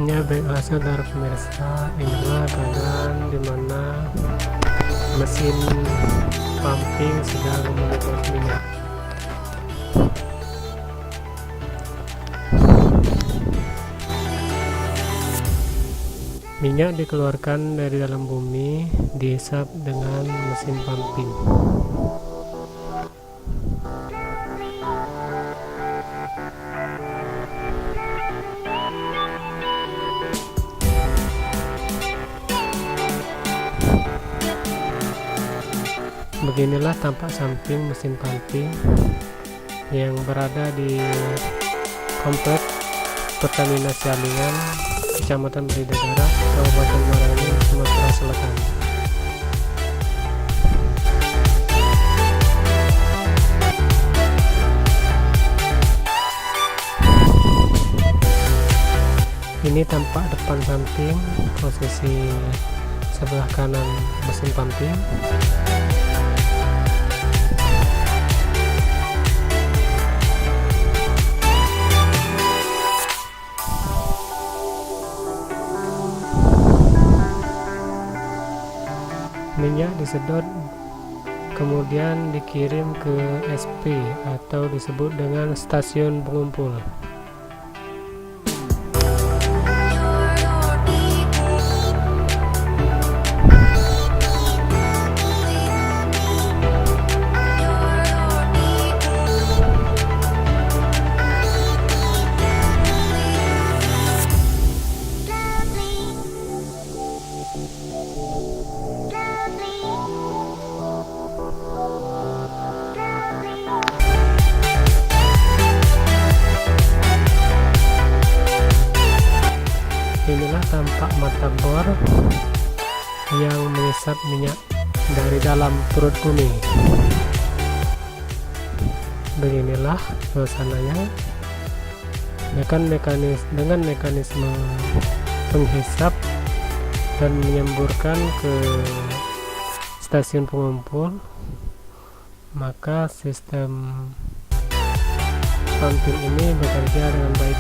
Ya, baiklah saudara pemirsa, inilah keadaan dimana mesin pumping sedang menyedot minyak. Minyak dikeluarkan dari dalam bumi, dihisap dengan mesin pumping. Beginilah tampak samping mesin pumping yang berada di komplek Pertamina Sialingan, Kecamatan Bidadara, Kabupaten Merauke, Sumatera Selatan. Ini tampak depan samping, posisi sebelah kanan mesin pumping. Minyak disedot kemudian dikirim ke SP atau disebut dengan stasiun pengumpul. Inilah tampak mata bor yang mengisap minyak dari dalam perut bumi. Beginilah suasananya dengan mekanisme penghisap dan menyemburkan ke stasiun pengumpul, maka sistem pumping ini bekerja dengan baik.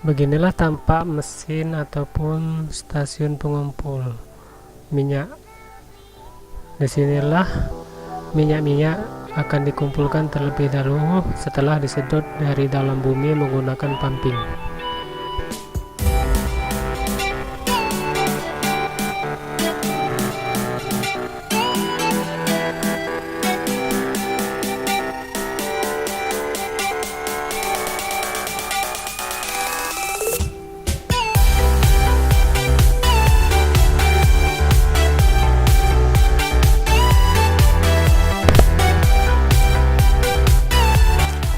Beginilah tampak mesin ataupun stasiun pengumpul minyak. Disinilah minyak-minyak akan dikumpulkan terlebih dahulu setelah disedot dari dalam bumi menggunakan pumping.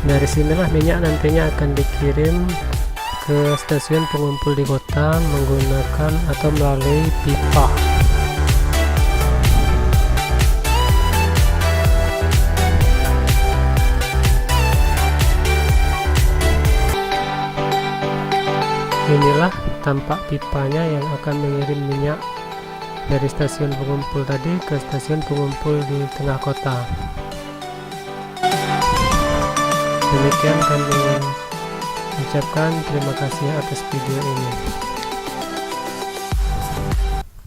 Dari sinilah minyak nantinya akan dikirim ke stasiun pengumpul di kota menggunakan atau melalui pipa. Inilah tampak pipanya yang akan mengirim minyak dari stasiun pengumpul tadi ke stasiun pengumpul di tengah kota. Demikian kami ucapkan terima kasih atas video ini.